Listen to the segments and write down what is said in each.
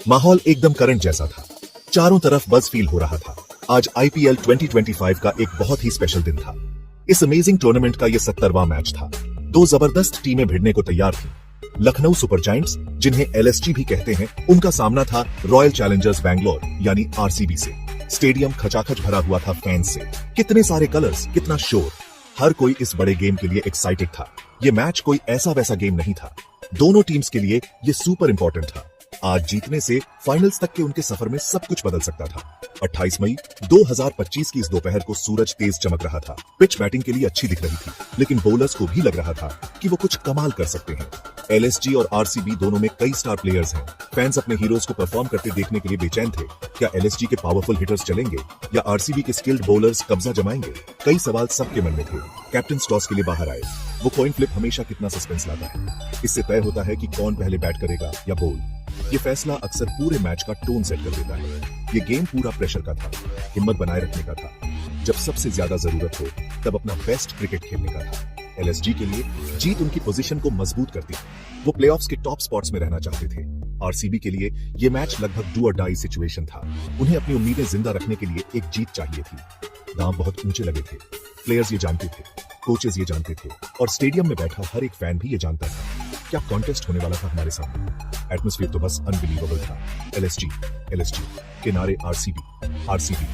माहौल एकदम करंट जैसा था। चारों तरफ बज़ फील हो रहा था। आज आईपीएल 2025 का एक बहुत ही स्पेशल दिन था। इस अमेजिंग टूर्नामेंट का यह 70वां मैच था। दो जबरदस्त टीमें भिड़ने को तैयार थीं। लखनऊ सुपर जायंट्स, जिन्हें एलएसजी भी कहते हैं, उनका सामना था रॉयल चैलेंजर्स बैंगलोर यानी आरसीबी से। स्टेडियम खचाखच भरा हुआ था फैंस से। कितने सारे कलर्स, कितना शोर। हर कोई इस बड़े गेम के लिए एक्साइटेड था। ये मैच कोई ऐसा वैसा गेम नहीं था। दोनों टीम्स के लिए ये सुपर इंपॉर्टेंट था। आज जीतने से फाइनल्स तक के उनके सफर में सब कुछ बदल सकता था। 28 मई 2025 की इस दोपहर को सूरज तेज चमक रहा था। पिच बैटिंग के लिए अच्छी दिख रही थी, लेकिन बॉलर्स को भी लग रहा था कि वो कुछ कमाल कर सकते हैं। एलएसजी और आरसीबी दोनों में कई स्टार प्लेयर्स हैं। फैंस अपने हीरोज को परफॉर्म करते देखने के लिए बेचैन थे। क्या एलएसजी के पावरफुल हिटर्स चलेंगे या आरसीबी के स्किल्ड बॉलर्स कब्जा जमाएंगे? कई सवाल सबके मन में थे। कैप्टन टॉस के लिए बाहर आए। वो कॉइन फ्लिप हमेशा कितना सस्पेंस लाता है। इससे तय होता है कि कौन पहले बैट करेगा या बॉल। ये फैसला अक्सर पूरे मैच का टोन सेट कर देता है। ये गेम पूरा प्रेशर का था, हिम्मत बनाए रखने का था। जब सबसे ज्यादा जरूरत हो तब अपना बेस्ट क्रिकेट खेलने का था। एलएसजी के लिए जीत उनकी पोजीशन को मजबूत करती। वो प्लेऑफ्स के टॉप स्पॉट्स में रहना चाहते थे। आरसीबी के लिए ये मैच लगभग डू और डाई सिचुएशन था। उन्हें अपनी उम्मीदें जिंदा रखने के लिए एक जीत चाहिए थी। दांव बहुत ऊंचे लगे थे। प्लेयर्स ये जानते थे, कोचेस ये जानते थे, और स्टेडियम में बैठा हर एक फैन भी ये जानता था क्या कॉन्टेस्ट होने वाला था हमारे सामने। एटमॉस्फेयर तो बस अनबिलीवेबल था। एलएसजी किनारे, आरसीबी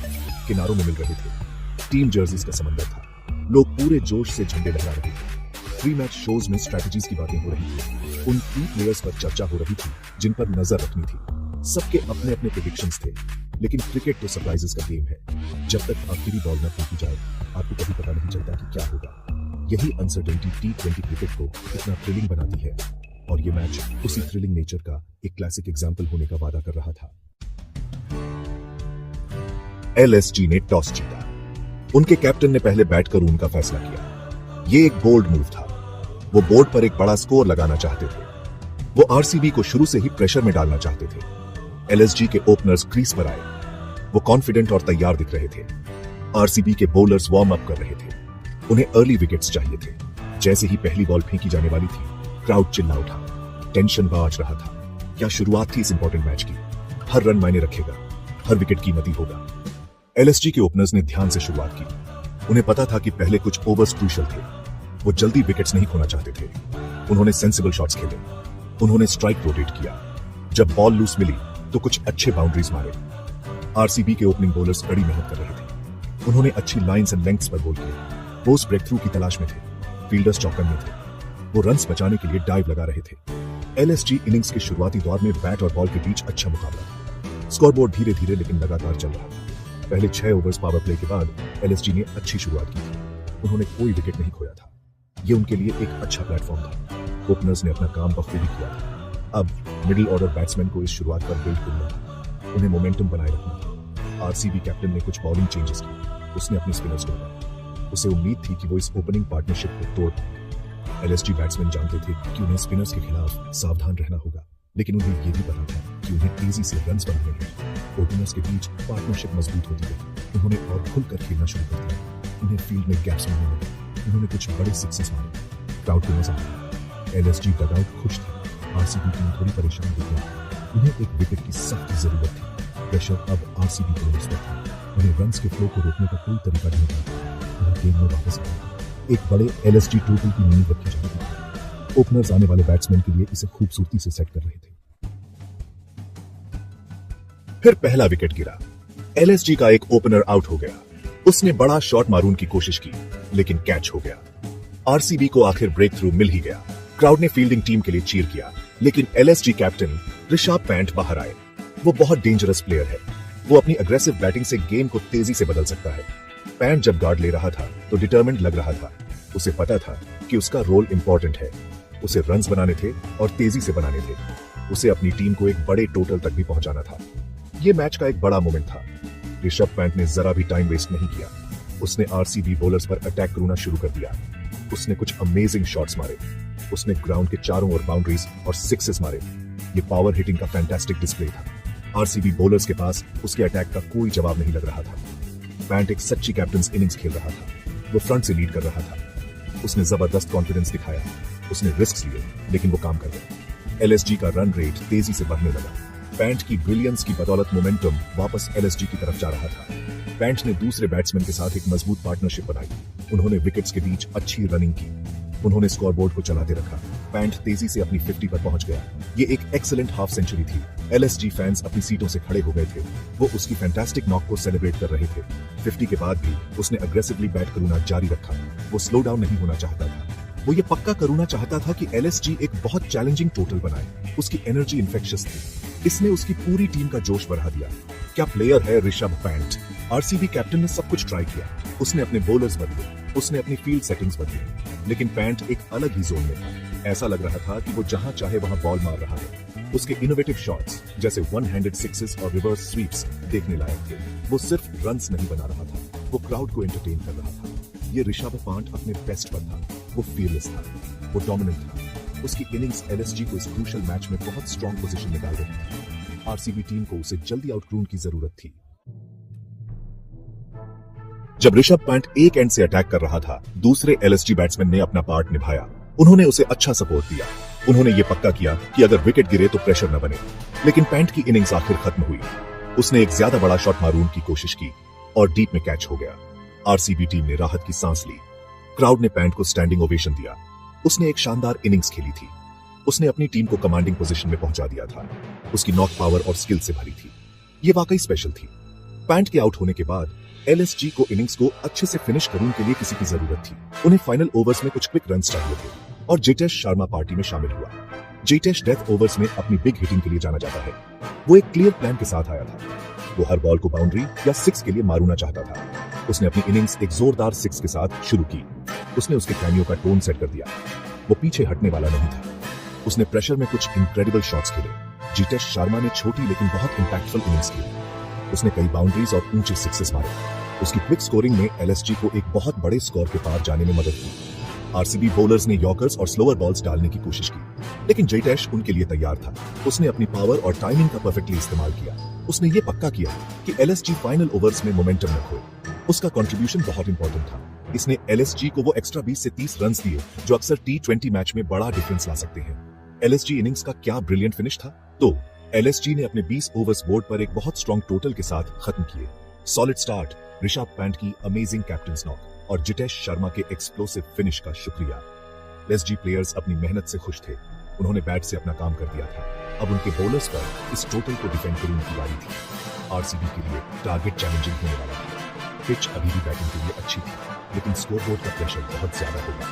किनारों में मिल रहे थे। टीम जर्सीज का समंदर था। लोग पूरे जोश से झंडे लहरा रहे थे। प्री मैच शोज में स्ट्रेटजीज की बातें हो रही थी। उन की प्लेयर्स पर चर्चा हो रही थी जिन पर नजर रखनी थी। सबके अपने अपने प्रेडिक्शंस थे, लेकिन क्रिकेट तो सरप्राइजेस का गेम है। जब तक आखिरी बॉल न फेंकी जाए, आपको कभी पता नहीं चलता कि क्या होगा। यही अनसर्टेनिटी टी20 क्रिकेट को इतना थ्रिलिंग बनाती है, और ये मैच उसी थ्रिलिंग नेचर का एक क्लासिक एग्जाम्पल होने का वादा कर रहा था। एलएसजी ने टॉस जीता। उनके कैप्टन ने पहले बैट कर उनका फैसला किया। ये एक बोल्ड मूव था। वो बोर्ड पर एक बड़ा स्कोर लगाना चाहते थे। वो आरसीबी को शुरू से ही प्रेशर में डालना चाहते थे। एलएसजी के ओपनर्स क्रीज पर आए। वो कॉन्फिडेंट और तैयार दिख रहे थे। आरसीबी के बॉलर्स वार्म अप कर रहे थे। उन्हें अर्ली विकेट्स चाहिए थे। जैसे ही पहली बॉल फेंकी जाने वाली थी, क्राउड चिल्ला उठा। टेंशन बाज रहा था। क्या शुरुआत थी इस इंपॉर्टेंट मैच की। हर रन मायने रखेगा, हर विकेट कीमती होगा। एलएसजी के ओपनर्स ने ध्यान से शुरुआत की। उन्हें पता था कि पहले कुछ ओवर्स क्रूशियल थे। वो जल्दी विकेट्स नहीं खोना चाहते थे। उन्होंने सेंसिबल शॉट्स खेले। उन्होंने स्ट्राइक रोटेट किया। जब बॉल लूज मिली तो कुछ अच्छे बाउंड्रीज मारे। आरसीबी के ओपनिंग बॉलर्स कड़ी मेहनत कर रहे थे। उन्होंने अच्छी लाइंस एंड लेंथ्स पर बॉल किए। पोस्ट ब्रेक थ्रू की तलाश में थे। फील्डर्स चौकन में थे। वो रन्स बचाने के लिए डाइव लगा रहे थे। एलएसजी इनिंग्स के शुरुआती दौर में बैट और बॉल के बीच अच्छा मुकाबला। स्कोरबोर्ड धीरे धीरे लेकिन लगातार चल रहा था। पहले 6 ओवर्स पावर प्ले के बाद एलएसजी ने अच्छी शुरुआत की थी। उन्होंने कोई विकेट नहीं खोया था। ये उनके लिए एक अच्छा प्लेटफॉर्म था। ओपनर्स ने अपना काम बखूबी किया था। अब मिडिल ऑर्डर बैट्समैन को इस शुरुआत पर बिल्ड करना था। उन्हें मोमेंटम बनाए रखना था। आरसीबी कैप्टन ने कुछ बॉलिंग चेंजेस किए। उसने अपने स्पिनर्स को लगाया। उसे उम्मीद थी कि वो इस ओपनिंग पार्टनरशिप को तोड़ पाएंगे। एलएसजी बैट्समैन जानते थे कि उन्हें स्पिनर्स के खिलाफ सावधान रहना होगा, लेकिन उन्हें यह भी पता था कि उन्हें तेजी से रन्स बनाने हैं। ओपनर्स के बीच पार्टनरशिप मजबूत होती गई। उन्होंने और खुलकर खेलना शुरू कर दिया। उन्हें फील्ड में गैप्स मिलने लगे। उन्होंने कुछ बड़े सिक्सेस मारे। क्राउड को मजा आया। एलएसजी डगआउट खुश था। आरसीबी टीम थोड़ी परेशान दिख रही थी। उन्हें एक विकेट की सख्त जरूरत थी। प्रेशर अब आरसीबी प्लेयर्स पर था। उन्हें रन्स के फ्लो को रोकने का कोई तरीका नहीं था। उन्हें गेम में वापस आना। एक बड़े एलएसजी टोटल की नींव रखी जाती थी। ओपनर्स आने वाले बैट्समैन के लिए इसे खूबसूरती से सेट कर रहे थे। फिर पहला विकेट गिरा। एलएसजी का एक ओपनर आउट हो गया। उसने बड़ा शॉट मारून की कोशिश की, लेकिन कैच हो गया। आरसीबी को आखिर ब्रेक थ्रू मिल ही गया। क्राउड ने फील्डिंग टीम के लिए चीयर किया, लेकिन एलएसजी कैप्टन ऋषभ पंत बाहर आए। वो बहुत डेंजरस प्लेयर है। वो अपनी अग्रेसिव बैटिंग से गेम को तेजी से बदल सकता है। पंत जब गार्ड ले रहा था तो डिटरमिन्ड लग रहा था। उसे पता था कि उसका रोल इंपॉर्टेंट है। उसे रन्स बनाने थे और तेजी से बनाने थे। उसे अपनी टीम को एक बड़े टोटल तक भी पहुंचाना था। यह मैच का एक बड़ा मोमेंट था। ऋषभ पंत ने जरा भी टाइम वेस्ट नहीं किया। उसने आरसीबी बॉलर्स पर अटैक करना शुरू कर दिया। उसने कुछ अमेजिंग शॉट्स मारे। उसने ग्राउंड के चारों ओर बाउंड्रीज और सिक्सेस मारे। ये पावर हिटिंग का फैंटास्टिक डिस्प्ले था। आरसीबी बॉलर्स के पास उसके अटैक का कोई जवाब नहीं लग रहा था। पंत एक सच्ची कैप्टन्स इनिंग्स खेल रहा था। वो फ्रंट से लीड कर रहा था। उसने जबरदस्त कॉन्फिडेंस दिखाया। उसने रिस्क लिए, लेकिन वो काम कर गया। एलएसजी का रन रेट तेजी से बढ़ने लगा। पैंट की ब्रिलियंस की बदौलत मोमेंटम वापस एलएसजी की तरफ जा रहा था। पैंट ने दूसरे बैट्समैन के साथ एक मजबूत पार्टनरशिप बनाई। उन्होंने विकेट्स के बीच अच्छी रनिंग की। उन्होंने स्कोरबोर्ड को चलाते रखा। पैंट तेजी से अपनी 50 पर पहुंच गया। ये एक एक्सीलेंट हाफ सेंचुरी थी। एलएसजी फैंस अपनी सीटों से खड़े हो गए थे। वो उसकी फैंटास्टिक नॉक को सेलिब्रेट कर रहे थे। 50 के बाद भी उसने अग्रेसिवली बैट करना जारी रखा। वो स्लो डाउन नहीं होना चाहता था। वो ये पक्का करना चाहता था कि एलएसजी एक बहुत चैलेंजिंग टोटल बनाए। उसकी एनर्जी इन्फेक्शियस थी। इसने उसकी पूरी टीम का जोश बढ़ा दिया। क्या प्लेयर है ऋषभ पैंट। आरसीबी कैप्टन ने सब कुछ ट्राई किया। उसने अपने बॉलर्स बदले, उसने अपनी फील्ड सेटिंग्स बदली, लेकिन पैंट एक अलग ही जोन में था। ऐसा लग रहा था कि वो जहां चाहे वहां बॉल मार रहा है। उसके इनोवेटिव शॉट्स जैसे वन हैंडेड सिक्सेस और रिवर्स स्वीप्स देखने लायक थे। वो सिर्फ रन्स नहीं बना रहा था, वो क्राउड को एंटरटेन कर रहा था। ये ऋषभ पैंट अपने बेस्ट पर था। वो फीयरलेस था, वो डोमिनेंट था। उसकी इनिंग्स एलएसजी को इस क्रूशियल मैच में बहुत स्ट्रॉन्ग पोजीशन में डाल रही थी। आरसीबी टीम को उसे जल्दी आउटक्रून की जरूरत थी। जब ऋषभ पैंट एक एंड से अटैक कर रहा था, दूसरे एलएसजी बैट्समैन ने अपना पार्ट निभाया। उन्होंने उसे अच्छा सपोर्ट दिया। उन्होंने ये पक्का किया कि अगर विकेट गिरे तो प्रेशर न बने। लेकिन पैंट की इनिंग्स आखिर खत्म हुई। उसने एक ज्यादा बड़ा शॉट मारून की कोशिश की और डीप में कैच हो गया। आरसीबी टीम ने राहत की सांस ली। क्राउड ने पैंट को स्टैंडिंग ओवेशन दिया। उसने एक शानदार इनिंग्स खेली थी। उसने अपनी टीम को कमांडिंग पोजीशन में पहुंचा दिया था। उसकी नॉक पावर और स्किल से भरी थी। ये वाकई स्पेशल थी। पैंट के आउट होने के बाद एलएसजी को इनिंग्स को अच्छे से फिनिश करने के लिए किसी की जरूरत थी। उन्हें फाइनल ओवर्स में कुछ क्विक रन्स चाहिए थे और जितेश शर्मा पार्टी में शामिल हुआ। जितेश डेथ ओवर्स में अपनी बिग हिटिंग के लिए जाना जाता है। वो एक क्लियर प्लान के साथ आया था। वो हर बॉल को बाउंड्री या सिक्स के लिए मारूना चाहता था। उसने अपनी इनिंग्स एक जोरदार सिक्स के साथ शुरू की। उसने उसके कैमियो का टोन सेट कर दिया। वो पीछे हटने वाला नहीं था। उसने प्रेशर में कुछ इनक्रेडिबल शॉट्स खेले। जितेश शर्मा ने छोटी लेकिन बहुत इंपैक्टफुल इनिंग्स खेली। उसने कई बाउंड्रीज और ऊंचे सिक्सेस मारे। उसकी क्विक स्कोरिंग ने एलएसजी को एक बहुत बड़े स्कोर के पार जाने में मदद की। आरसीबी बॉलर्स ने यॉर्कर्स और स्लोअर बॉल्स डालने की कोशिश की, लेकिन जितेश उनके लिए तैयार था। उसने अपनी पावर और टाइमिंग का परफेक्टली इस्तेमाल किया। उसने ये पक्का किया कि एलएसजी फाइनल ओवर्स में मोमेंटम न खोए। उसका कंट्रीब्यूशन बहुत इंपॉर्टेंट था। इसने एलएसजी को वो एक्स्ट्रा 20 से 30 रन दिए जो अक्सर टी20 मैच में बड़ा डिफरेंस ला सकते हैं। एलएसजी इनिंग्स का क्या ब्रिलियंट फिनिश था। तो एलएसजी ने अपने 20 ओवर्स बोर्ड पर एक बहुत स्ट्रॉन्ग टोटल के साथ खत्म किए। सॉलिड स्टार्ट, ऋषभ पैंट की अमेजिंग कैप्टन्स नॉक और जितेश शर्मा के एक्सप्लोसिव फिनिश का शुक्रिया। एलएसजी प्लेयर्स अपनी मेहनत से खुश थे। उन्होंने बैट से अपना काम कर दिया था। अब उनके बॉलर्स पर इस टोटल को डिफेंड करने की बारी थी। आरसीबी के लिए टारगेट चैलेंजिंग होने वाला था। पिच अभी भी बैटिंग के लिए अच्छी थी, लेकिन स्कोरबोर्ड का प्रेशर बहुत ज्यादा होगा।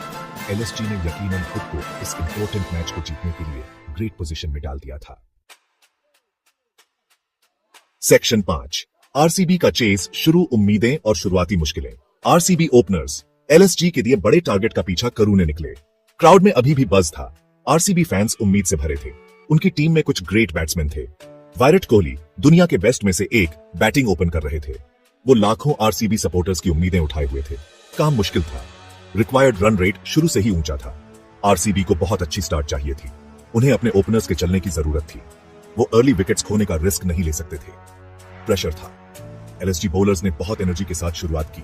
एलएसजी ने यकीनन खुद को इस इंपॉर्टेंट मैच को जीतने के लिए ग्रेट पोजीशन में डाल दिया था। सेक्शन 5, आरसीबी का चेस, शुरू उम्मीदें और शुरुआती मुश्किलें। आरसीबी ओपनर्स एलएसजी के दिए बड़े टारगेट का पीछा करूने निकले। क्राउड में अभी भी बज़ था। आरसीबी फैंस उम्मीद से भरे थे। उनकी टीम में कुछ ग्रेट बैट्समैन थे। विराट कोहली दुनिया के बेस्ट में से एक बैटिंग ओपन कर रहे थे। वो लाखों आरसीबी सपोर्टर्स की उम्मीदें उठाए हुए थे। काम मुश्किल था। रिक्वायर्ड रन रेट शुरू से ही ऊंचा था। आरसीबी को बहुत अच्छी स्टार्ट चाहिए थी। उन्हें अपने ओपनर्स के चलने की जरूरत थी। वो अर्ली विकेट्स खोने का रिस्क नहीं ले सकते थे। प्रेशर था। एलएसजी बॉलर्स ने बहुत एनर्जी के साथ शुरुआत की।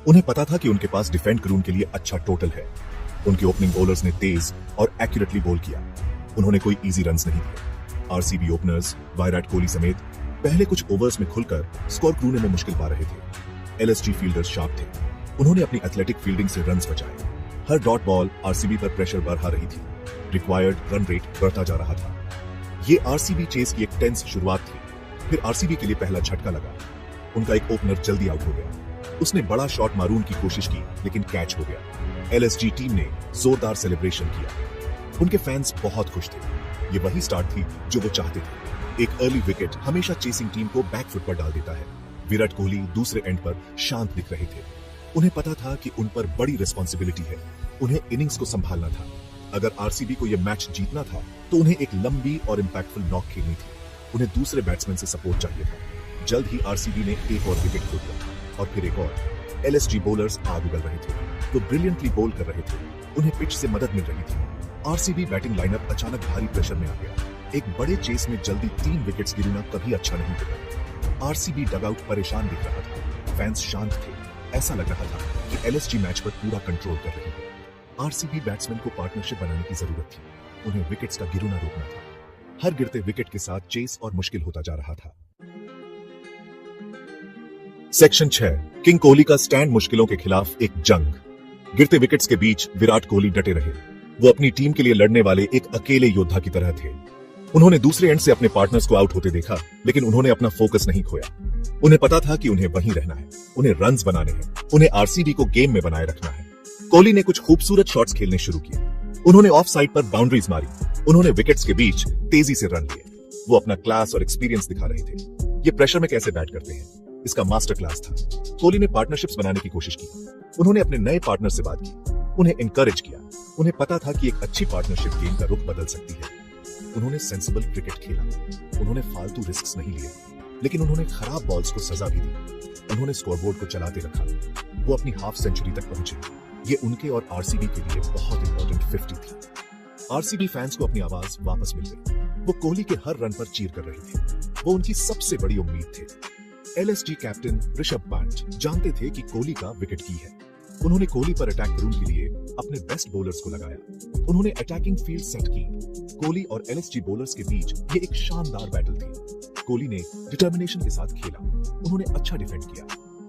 उन्हें पता था कि उनके पास डिफेंड करने के लिए अच्छा टोटल है। उनके ओपनिंग बॉलर्स ने तेज और एक्यूरेटली बॉल किया। उन्होंने कोई इजी रन्स नहीं दिए। आरसीबी ओपनर्स विराट कोहली समेत पहले कुछ ओवर्स में खुलकर स्कोर ढूंढने में मुश्किल पा रहे थे। एलएसजी फील्डर्स शार्प थे। उन्होंने अपनी एथलेटिक फील्डिंग से रन्स बचाए। हर डॉट बॉल आरसीबी पर प्रेशर बढ़ा रही थी। रिक्वायर्ड रन रेट बढ़ता जा रहा था। ये आरसीबी चेस की एक टेंस शुरुआत थी। फिर आरसीबी के लिए पहला झटका लगा। उनका एक ओपनर जल्दी आउट हो गया। उसने बड़ा शॉट मारून की कोशिश की, लेकिन कैच हो गया। एलएसजी टीम ने जोरदार सेलिब्रेशन किया। उनके फैंस बहुत खुश थे। ये वही स्टार्ट थी जो वो चाहते थे। एक अर्ली विकेट हमेशा चेसिंग टीम को बैक फुट पर डाल देता है। विराट कोहली दूसरे एंड पर शांत दिख रहे थे। उन्हें पता था कि उन पर बड़ी रिस्पॉन्सिबिलिटी है। उन्हें इनिंग्स को संभालना था। अगर आरसीबी को यह मैच जीतना था तो उन्हें एक लंबी और इंपैक्टफुल नॉक खेलनी थी। उन्हें दूसरे बैट्समैन से सपोर्ट चाहिए था। जल्द ही आरसीबी ने एक और विकेट खो दिया और फिर एक और। एलएसजी बॉलर्स आग उगल रहे थे। वो ब्रिलियंटली बॉल कर रहे थे। उन्हें पिच से मदद मिल रही थी। आरसीबी बैटिंग लाइनअप अचानक भारी प्रेशर में आ गया। एक बड़े चेस में जल्दी 3 विकेट्स गिरना कभी अच्छा नहीं होता। आरसीबी डगआउट परेशान दिख रहा था। फैंस शांत थे। ऐसा लग रहा था कि एलएसजी मैच पर पूरा कंट्रोल कर रही है। आरसीबी बैट्समैन को पार्टनरशिप बनाने की जरूरत थी। उन्हें विकेट्स का गिरना रोकना था। हर गिरते विकेट के साथ चेस और मुश्किल होता जा रहा था। सेक्शन 6 किंग कोहली का स्टैंड मुश्किलों के खिलाफ एक जंग। गिरते विकेट्स के बीच विराट कोहली डटे रहे। वो अपनी टीम के लिए लड़ने वाले एक अकेले योद्धा की तरह थे। उन्होंने दूसरे एंड से अपने पार्टनर्स को आउट होते देखा, लेकिन उन्होंने अपना फोकस नहीं खोया। उन्हें पता था कि उन्हें वहीं रहना है, उन्हें रन्स बनाने हैं, उन्हें आरसीबी को गेम में बनाए रखना है। कोहली ने कुछ खूबसूरत शॉट्स खेलने शुरू किए। उन्होंने ऑफ साइड पर बाउंड्रीज मारी, उन्होंने विकेट्स के बीच तेजी से रन लिए। वो अपना क्लास और एक्सपीरियंस दिखा रहे थे। ये प्रेशर में कैसे बैट करते हैं, इसका मास्टर क्लास था। कोहली ने पार्टनरशिप्स बनाने की कोशिश की। उन्होंने अपने नए पार्टनर से बात की, उन्हें एनकरेज किया। उन्हें पता था कि एक अच्छी पार्टनरशिप गेम का रुख बदल सकती है। उन्होंने सेंसिबल क्रिकेट खेला। उन्होंने फालतू रिस्क्स नहीं लिए, लेकिन उन्होंने खराब बॉल्स को सजा भी दी। उन्होंने स्कोरबोर्ड को चलाते रखा। वो अपनी हाफ सेंचुरी तक पहुंचे। ये उनके और आरसीबी के लिए बहुत इंपॉर्टेंट 50 थी। आरसीबी फैंस को अपनी आवाज वापस मिल गई। वो कोहली के हर रन पर चीर कर रहे थे। वो उनकी सबसे बड़ी उम्मीद थे। एलएसजी कैप्टन ऋषभ पंत जानते थे कि कोहली का विकेट की है। उन्होंने कोहली पर अटैक करूं के लिए अपने बेस्ट बॉलर्स को लगाया। उन्होंने अटैकिंग फील्ड सेट की। कोहली और एलएसजी बॉलर्स के बीच ये एक शानदार बैटल थी। कोहली ने डिटर्मिनेशन के साथ खेला। उन्होंने अच्छा डिफेंड किया,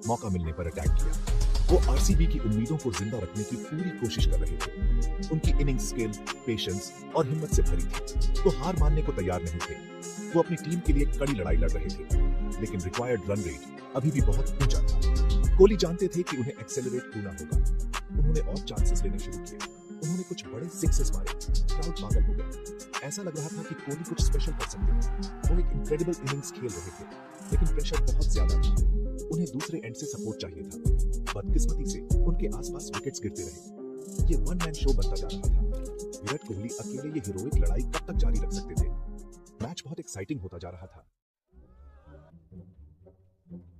मौका मिलने पर अटैक किया। वो आरसीबी की उम्मीदों को जिंदा रखने की पूरी कोशिश कर रहे थे। उनकी इनिंग स्किल, पेशेंस और हिम्मत से भरी थी। वो हार मानने को तैयार नहीं थे। वो अपनी टीम के लिए कड़ी लड़ाई लड़ रहे थे, लेकिन रिक्वायर्ड रन रेट अभी भी बहुत ऊंचा था। कोहली जानते थे कि उन्हें एक्सेलरेट करना होगा। उन्होंने और चांसेस लेने शुरू किए। उन्होंने कुछ बड़े सिक्सेस मारे। क्राउड पागल हो गया। ऐसा लग रहा था कि कोहली कुछ स्पेशल कर सकते थे। वो एक इनक्रेडिबल इनिंग्स खेल रहे थे, लेकिन प्रेशर बहुत ज्यादा था। उन्हें दूसरे एंड से सपोर्ट चाहिए था। बदकिस्मती से उनके आसपास विकेट्स गिरते रहे। ये वन मैन शो बनता जा रहा था। विराट कोहली अकेले ये हीरोइक लड़ाई कब तक जारी रख सकते थे? मैच बहुत एक्साइटिंग होता जा रहा था।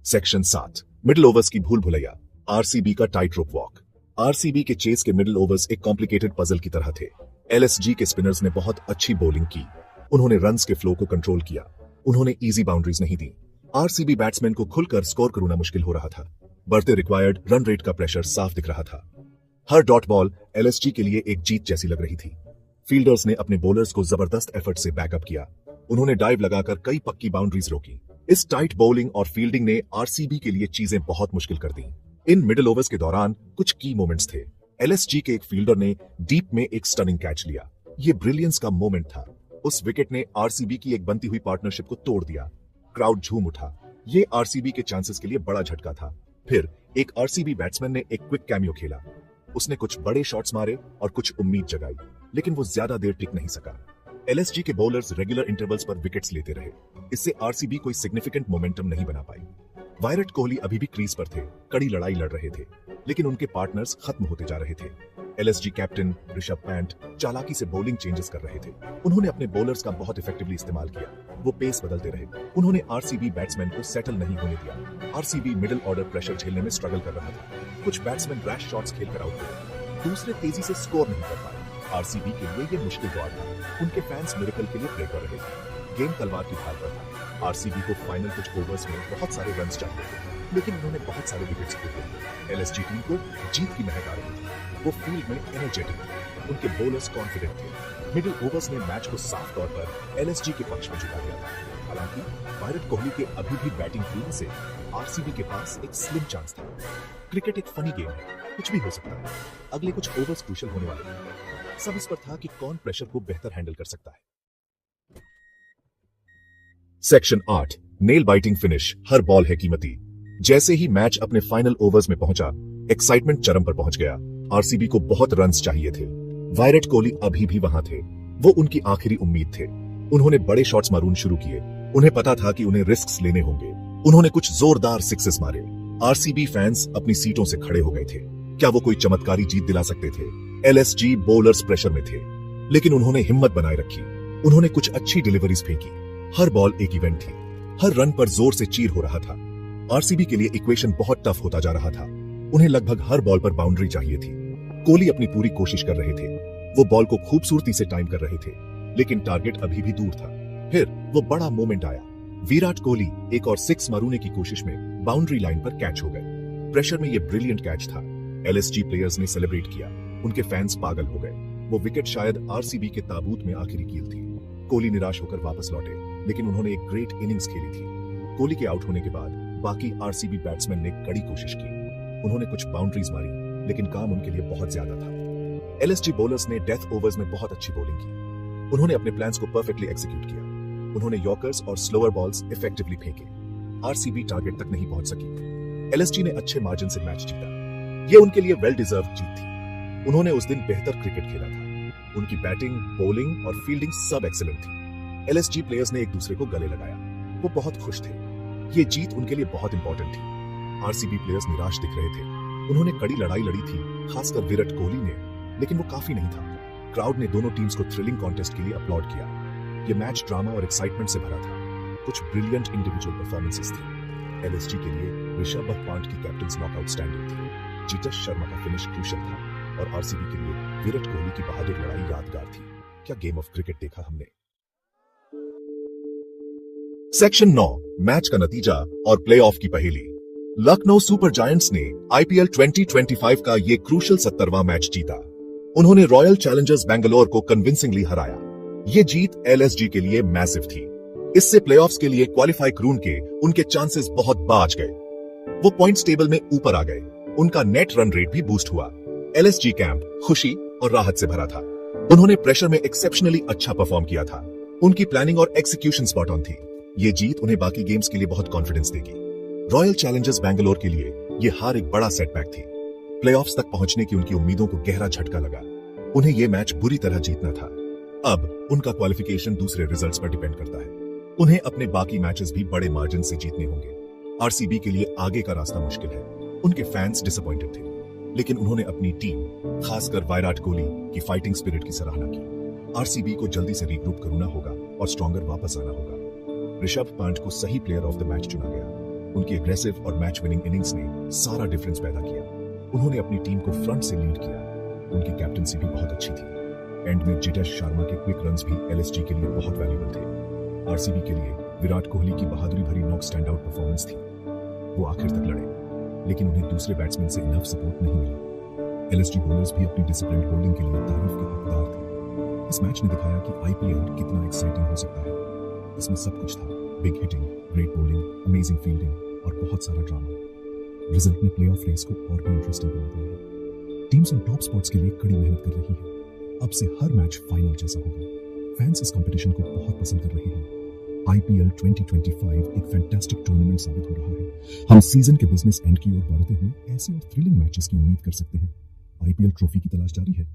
सेक्शन 7 मिडिल ओवर्स की भूल भुलैया। आरसीबी का टाइट रोप वॉक। आरसीबी के चेस के मिडिल ओवर्स एक कॉम्प्लिकेटेड पजल की तरह थे। एलएसजी के स्पिनर्स ने बहुत अच्छी बॉलिंग की। उन्होंने रन्स के फ्लो को कंट्रोल किया। उन्होंने इजी बाउंड्रीज नहीं दी। आरसीबी बैट्समैन को खुलकर स्कोर करना मुश्किल हो रहा था। बढ़ते रिक्वायर्ड रन रेट का प्रेशर साफ दिख रहा था। हर डॉट बॉल एलएसजी के लिए एक जीत जैसी लग रही थी। फील्डर्स ने अपने बॉलर्स को जबरदस्त एफर्ट से बैकअप किया। उन्होंने डाइव लगाकर कई पक्की बाउंड्रीज रोकी। इस टाइट बॉलिंग और फील्डिंग ने आरसीबी के लिए चीजें बहुत मुश्किल कर दी। इन मिडिल ओवर्स के दौरान कुछ की मोमेंट्स थे। एलएसजी के एक फील्डर ने डीप में एक स्टनिंग कैच लिया। ये ब्रिलियंस का मोमेंट था। उस विकेट ने आरसीबी की एक बनती हुई पार्टनरशिप को तोड़ दिया। क्राउड झूम उठा। ये आरसीबी के चांसेस के लिए बड़ा झटका था। फिर एक आरसीबी बैट्समैन ने एक क्विक कैमियो खेला। उसने कुछ बड़े शॉट्स मारे और कुछ उम्मीद जगाई, लेकिन वो ज्यादा देर टिक नहीं सका। एलएसजी के बॉलर्स रेगुलर इंटरवल्स पर विकेट्स लेते रहे। इससे आरसीबी कोई सिग्निफिकेंट मोमेंटम नहीं बना पाई। विराट कोहली अभी भी क्रीज पर थे, कड़ी लड़ाई लड़ रहे थे, लेकिन उनके पार्टनर्स खत्म होते जा रहे थे। एलएसजी कैप्टन ऋषभ पंत चालाकी से बॉलिंग चेंजेस कर रहे थे। उन्होंने अपने बॉलर्स का बहुत इफेक्टिवली इस्तेमाल किया। वो पेस बदलते रहे। उन्होंने आरसीबी बैट्समैन को सेटल नहीं होने दिया। आरसीबी मिडिल ऑर्डर प्रेशर झेलने में स्ट्रगल कर रहा था। कुछ बैट्समैन रैश शॉट्स खेलकर आउट हुए, दूसरे तेजी से स्कोर नहीं कर पाए। आरसीबी के लिए ये मुश्किल दौर था। उनके फैंस मिरेकल के लिए प्रे कर रहे थे। गेम तलवार की ढाल पर था। आरसीबी को फाइनल कुछ ओवर्स में बहुत सारे रन्स चाहिए थे, लेकिन उन्होंने बहुत सारे विकेट्स खोए। एलएसजी टीम को जीत की महक आ रही थी। वो फील्ड में एनर्जेटिक थे। उनके बॉलर्स कॉन्फिडेंट थे। मिडिल ओवर्स ने मैच को साफ तौर पर एलएसजी के पक्ष में झुका दिया था। हालांकि विराट कोहली के अभी भी बैटिंग फील्ड से आरसीबी के पास एक स्लिम चांस था। क्रिकेट एक फनी गेम है, कुछ भी हो सकता है। अगले कुछ ओवर्स क्रूशियल होने वाले हैं। सब इस पर था कि कौन प्रेशर को बेहतर हैंडल कर सकता है। Section 8 nail biting finish. हर बॉल है कीमती। जैसे ही मैच अपने फाइनल ओवर्स में पहुंचा, एक्साइटमेंट चरम पर पहुंच गया। आरसीबी को बहुत रन्स चाहिए थे। विराट कोहली अभी भी वहां थे। वो उनकी आखिरी उम्मीद थे। उन्होंने बड़े शॉट्स मारून शुरू किए। उन्हें पता था कि उन्हें रिस्क्स लेने होंगे। उन्होंने कुछ जोरदार सिक्सेस मारे। आरसीबी फैंस अपनी सीटों से खड़े हो गए थे। क्या वो कोई चमत्कारी जीत दिला सकते थे? एलएसजी बॉलर्स प्रेशर में थे, लेकिन उन्होंने हिम्मत बनाए रखी। उन्होंने कुछ अच्छी डिलीवरीज फेंकी। हर बॉल एक इवेंट थी। हर रन पर जोर से चीर हो रहा था। आरसीबी के लिए इक्वेशन बहुत टफ होता जा रहा था। उन्हें लगभग हर बॉल पर बाउंड्री चाहिए थी। कोहली अपनी पूरी कोशिश कर रहे थे। वो बॉल को खूबसूरती से टाइम कर रहे थे, लेकिन टारगेट अभी भी दूर था। फिर वो बड़ा मोमेंट आया। विराट कोहली एक और सिक्स मारने की कोशिश में बाउंड्री लाइन पर कैच हो गए। प्रेशर में ये ब्रिलियंट कैच था। एलएसजी प्लेयर्स ने सेलिब्रेट किया। उनके फैंस पागल हो गए। वो विकेट शायद आरसीबी के ताबूत में आखिरी कील थी। कोहली निराश होकर वापस लौटे, लेकिन उन्होंने एक ग्रेट इनिंग्स खेली थी। कोहली के आउट होने के बाद बाकी आरसीबी बैट्समैन ने कड़ी कोशिश की। उन्होंने कुछ बाउंड्रीज मारी, लेकिन काम उनके लिए बहुत ज्यादा था। एलएसजी बॉलर्स ने डेथ ओवर्स में बहुत अच्छी बॉलिंग की। उन्होंने अपने प्लान्स को परफेक्टली एग्जीक्यूट किया। उन्होंने यॉर्कर्स और स्लोअर बॉल्स इफेक्टिवली फेंके। आरसीबी टारगेट तक नहीं पहुंच सकी। एलएसजी ने अच्छे मार्जिन से मैच जीता। ये उनके लिए वेल डिजर्व जीत थी। उन्होंने उस दिन बेहतर क्रिकेट खेला था। उनकी बैटिंग, बॉलिंग और फील्डिंग सब एक्सीलेंट थी। एलएसजी प्लेयर्स ने एक दूसरे को गले लगाया। वो बहुत खुश थे। ये जीत उनके लिए बहुत इंपॉर्टेंट थी। आरसीबी प्लेयर्स निराश दिख रहे थे। उन्होंने कड़ी लड़ाई लड़ी थी, खासकर विराट कोहली ने, लेकिन वो काफी नहीं था। क्राउड ने दोनों टीम्स को थ्रिलिंग कॉन्टेस्ट के लिए अपलॉड किया। ये मैच ड्रामा और एक्साइटमेंट से भरा था। कुछ ब्रिलियंट इंडिविजुअल परफॉर्मेंसेस थी। एलएसजी के लिए ऋषभ पंत की कैप्टन्स नॉक आउटस्टैंडिंग थी। जितेश शर्मा का फिनिश क्रूशियल था और आरसीबी के लिए विराट कोहली की बहादुर लड़ाई यादगार थी। क्या गेम ऑफ क्रिकेट देखा हमने। सेक्शन 9, मैच का नतीजा और प्लेऑफ की पहेली। लखनऊ सुपर जायंट्स ने आईपीएल 2025 का ये क्रूशियल 70वां मैच जीता। उन्होंने रॉयल चैलेंजर्स बेंगलोर को कन्विंसिंगली हराया। ये जीत एलएसजी के लिए मैसिव थी। इससे प्लेऑफ्स के लिए क्वालिफाई करून के उनके चांसेस बहुत बाज गए। वो पॉइंट्स टेबल में ऊपर आ गए। उनका नेट रन रेट भी बूस्ट हुआ। एलएसजी कैंप खुशी और राहत से भरा था। उन्होंने प्रेशर में एक्सेप्शनली अच्छा परफॉर्म किया था। उनकी प्लानिंग और एक्सिक्यूशन स्पॉट ऑन थी। ये जीत उन्हें बाकी गेम्स के लिए बहुत कॉन्फिडेंस देगी। रॉयल चैलेंजर्स बेंगलोर के लिए ये हार एक बड़ा सेटबैक थी। प्लेऑफ्स तक पहुंचने की उनकी उम्मीदों को गहरा झटका लगा। उन्हें यह मैच बुरी तरह जीतना था। अब उनका क्वालिफिकेशन दूसरे रिजल्ट्स पर डिपेंड करता है। उन्हें अपने बाकी मैचेस भी बड़े मार्जिन से जीतने होंगे। आरसीबी के लिए आगे का रास्ता मुश्किल है। उनके फैंस डिसअपॉइंटेड थे, लेकिन उन्होंने अपनी टीम, खासकर विराट कोहली की फाइटिंग स्पिरिट की सराहना की। आरसीबी को जल्दी से रीग्रुप करना होगा और स्ट्रॉन्गर वापस आना होगा। ऋषभ पंत को सही प्लेयर ऑफ द मैच चुना गया। उनकी एग्रेसिव और मैच विनिंग इनिंग्स ने सारा डिफरेंस पैदा किया। उन्होंने अपनी टीम को फ्रंट से लीड किया। उनकी कैप्टनसी भी बहुत अच्छी थी। एंड में जितेश शर्मा के क्विक रन्स भी एलएसजी के लिए बहुत वैल्यूबल थे। आरसीबी के लिए विराट कोहली की बहादुरी भरी नॉक स्टैंड आउट परफॉर्मेंस थी। वो आखिर तक लड़े, लेकिन उन्हें दूसरे बैट्समैन से इनफ सपोर्ट नहीं मिला। एलएसजी बॉलर्स भी अपनी डिसिप्लिन्ड बॉलिंग के लिए तारीफ के हकदार थे। इस मैच ने दिखाया कि आईपीएल कितना एक्साइटिंग हो सकता है। इसमें सब कुछ था, big hitting, great bowling, amazing fielding और बहुत सारा ड्रामा। रिजल्ट ने प्लेऑफ रेस को और भी इंटरेस्टिंग बना दिया है। टीम्स ऑन टॉप स्पॉट्स के लिए कड़ी मेहनत कर रही है। अब से हर मैच फाइनल जैसा होगा। फैंस इस कंपटीशन को बहुत पसंद कर रहे हैं। आईपीएल 2025 एक फैंटास्टिक टूर्नामेंट साबित हो रहा है। हम सीजन के बिजनेस एंड की ओर बढ़ते हुए ऐसे और थ्रिलिंग मैचेस की उम्मीद कर सकते हैं। आईपीएल ट्रॉफी की तलाश जारी है।